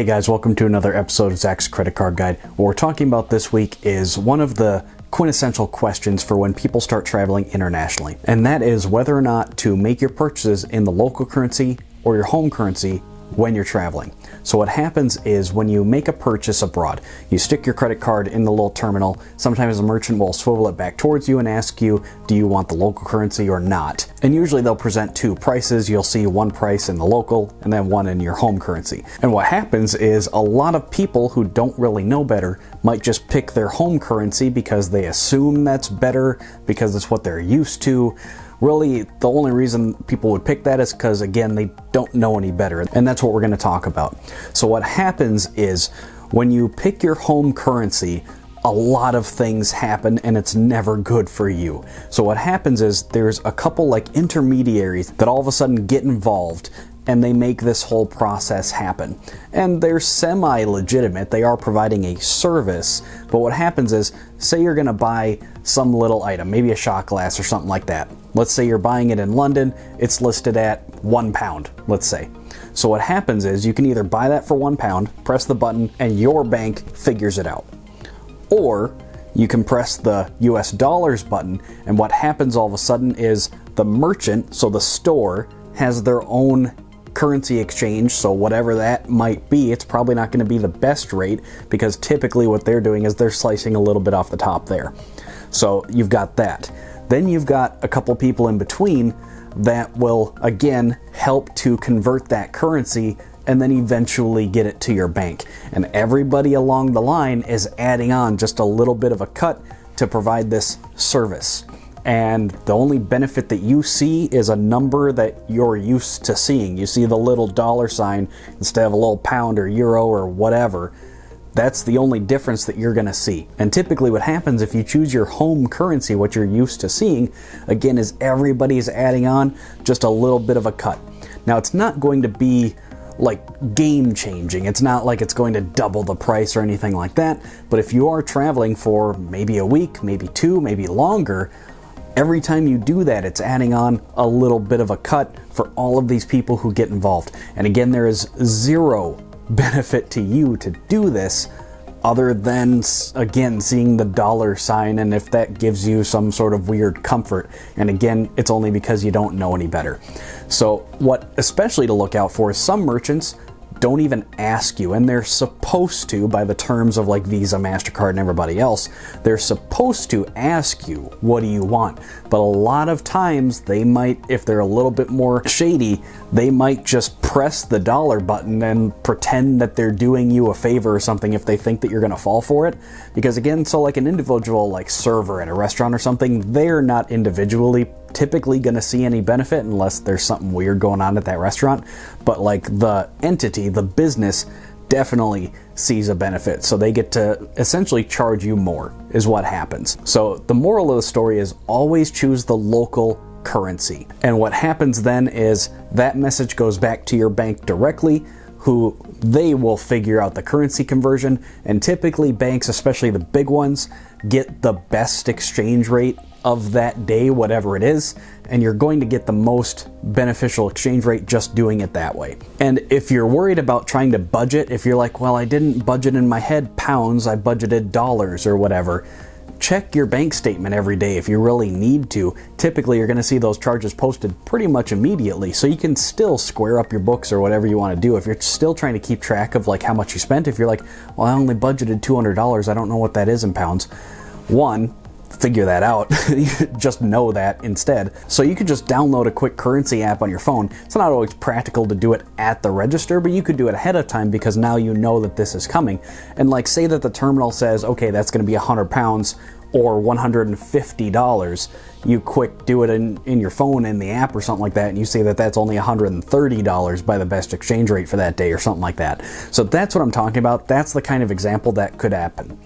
Hey guys, welcome to another episode of Zach's Credit Card Guide. What we're talking about this week is one of the quintessential questions for when people start traveling internationally, and that is whether or not to make your purchases in the local currency or your home currency when you're traveling. So what happens is when you make a purchase abroad, you stick your credit card in the little terminal. Sometimes the merchant will swivel it back towards you and ask you, do you want the local currency or not? And usually they'll present two prices. You'll see one price in the local and then one in your home currency. And what happens is a lot of people who don't really know better might just pick their home currency because they assume that's better, because it's what they're used to. Really, the only reason people would pick that is because, again, they don't know any better. And that's what we're going to talk about. So what happens is when you pick your home currency, a lot of things happen and it's never good for you. So what happens is there's a couple like intermediaries that all of a sudden get involved and they make this whole process happen. And they're semi-legitimate. They are providing a service, but what happens is, say you're gonna buy some little item, maybe a shot glass or something like that. Let's say you're buying it in London, it's listed at £1, let's say. So what happens is you can either buy that for £1, press the button, and your bank figures it out. Or you can press the US dollars button, and what happens all of a sudden is the merchant, so the store, has their own currency exchange, so whatever that might be, it's probably not going to be the best rate because typically what they're doing is they're slicing a little bit off the top there. So you've got that. Then you've got a couple people in between that will again help to convert that currency and then eventually get it to your bank. And everybody along the line is adding on just a little bit of a cut to provide this service. And the only benefit that you see is a number that you're used to seeing. You see the little dollar sign instead of a little pound or euro or whatever. That's the only difference that you're going to see. And typically what happens if you choose your home currency, what you're used to seeing, again, is everybody's adding on just a little bit of a cut. Now, it's not going to be like game changing. It's not like it's going to double the price or anything like that. But if you are traveling for maybe a week, maybe two, maybe longer, every time you do that, it's adding on a little bit of a cut for all of these people who get involved. And again, there is zero benefit to you to do this other than, again, seeing the dollar sign, and if that gives you some sort of weird comfort. And again, it's only because you don't know any better. So what especially to look out for is some merchants don't even ask you, and they're supposed to by the terms of like Visa, MasterCard, and everybody else. They're supposed to ask you, what do you want? But a lot of times they might, if they're a little bit more shady, they might just press the dollar button and pretend that they're doing you a favor or something if they think that you're gonna fall for it. Because again, so like an individual like server at a restaurant or something, they're not individually typically going to see any benefit unless there's something weird going on at that restaurant. But like the entity, the business, definitely sees a benefit. So they get to essentially charge you more is what happens. So the moral of the story is always choose the local currency. And what happens then is that message goes back to your bank directly, who they will figure out the currency conversion. And typically banks, especially the big ones, get the best exchange rate of that day, whatever it is, and you're going to get the most beneficial exchange rate just doing it that way. And if you're worried about trying to budget, if you're like, well, I didn't budget in my head pounds, I budgeted dollars or whatever, check your bank statement every day if you really need to. Typically, you're going to see those charges posted pretty much immediately, so you can still square up your books or whatever you want to do. If you're still trying to keep track of like how much you spent, if you're like, well, I only budgeted $200, I don't know what that is in pounds. One, figure that out. Just know that instead. So you could just download a quick currency app on your phone. It's not always practical to do it at the register, but you could do it ahead of time because now you know that this is coming. And like say that the terminal says, okay, that's going to be £100 or $150. You quick do it in your phone in the app or something like that, and you say that that's only $130 by the best exchange rate for that day or something like that. So that's what I'm talking about. That's the kind of example that could happen.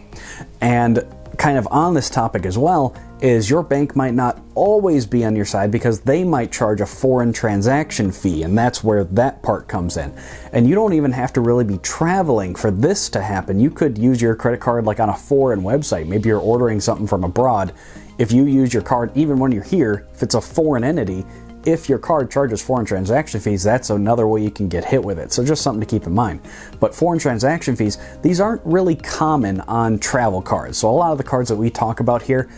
And kind of on this topic as well is your bank might not always be on your side because they might charge a foreign transaction fee, and that's where that part comes in. And you don't even have to really be traveling for this to happen. You could use your credit card like on a foreign website. Maybe you're ordering something from abroad. If you use your card even when you're here, if it's a foreign entity, if your card charges foreign transaction fees, that's another way you can get hit with it. So just something to keep in mind. But foreign transaction fees, these aren't really common on travel cards. So a lot of the cards that we talk about here,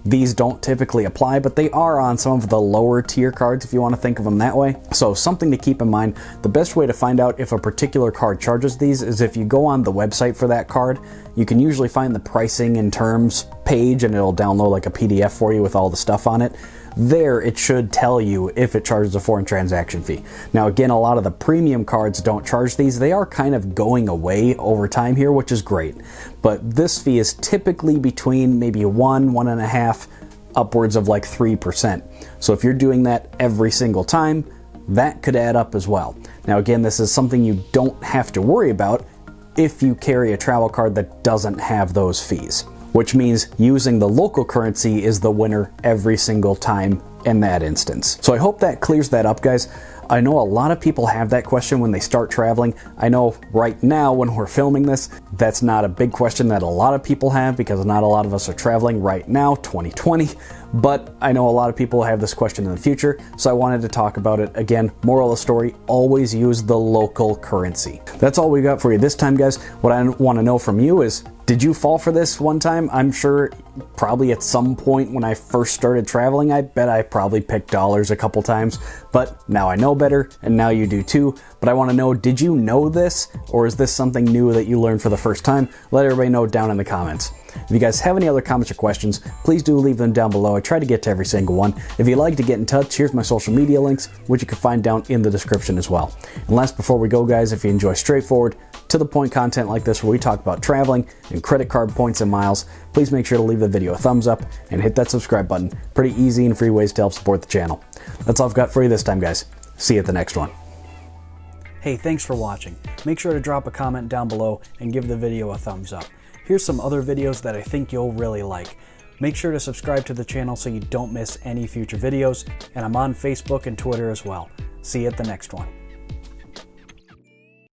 these don't typically apply, but they are on some of the lower tier cards if you want to think of them that way. So something to keep in mind, the best way to find out if a particular card charges these is if you go on the website for that card. You can usually find the pricing and terms page, and it'll download like a PDF for you with all the stuff on it. There it should tell you if it charges a foreign transaction fee. Now again, a lot of the premium cards don't charge these. They are kind of going away over time here, which is great. But this fee is typically between maybe 1.5, upwards of like 3%. So if you're doing that every single time, that could add up as well. Now again, this is something you don't have to worry about if you carry a travel card that doesn't have those fees, which means using the local currency is the winner every single time in that instance. So I hope that clears that up, guys. I know a lot of people have that question when they start traveling. I know right now when we're filming this, that's not a big question that a lot of people have because not a lot of us are traveling right now, 2020. But I know a lot of people have this question in the future, so I wanted to talk about it. Again, moral of the story, always use the local currency. That's all we got for you this time, guys. What I want to know from you is, did you fall for this one time? I'm sure probably at some point when I first started traveling, I bet I probably picked dollars a couple times, but now I know better, and now you do too. But I want to know, did you know this, or is this something new that you learned for the first time? Let everybody know down in the comments. If you guys have any other comments or questions, please do leave them down below. I try to get to every single one. If you'd like to get in touch, here's my social media links, which you can find down in the description as well. And last, before we go, guys, if you enjoy straightforward, to the point content like this where we talk about traveling and credit card points and miles, please make sure to leave the video a thumbs up and hit that subscribe button. Pretty easy and free ways to help support the channel. That's all I've got for you this time, guys. See you at the next one. Hey, thanks for watching. Make sure to drop a comment down below and give the video a thumbs up. Here's some other videos that I think you'll really like. Make sure to subscribe to the channel so you don't miss any future videos, and I'm on Facebook and Twitter as well. See you at the next one.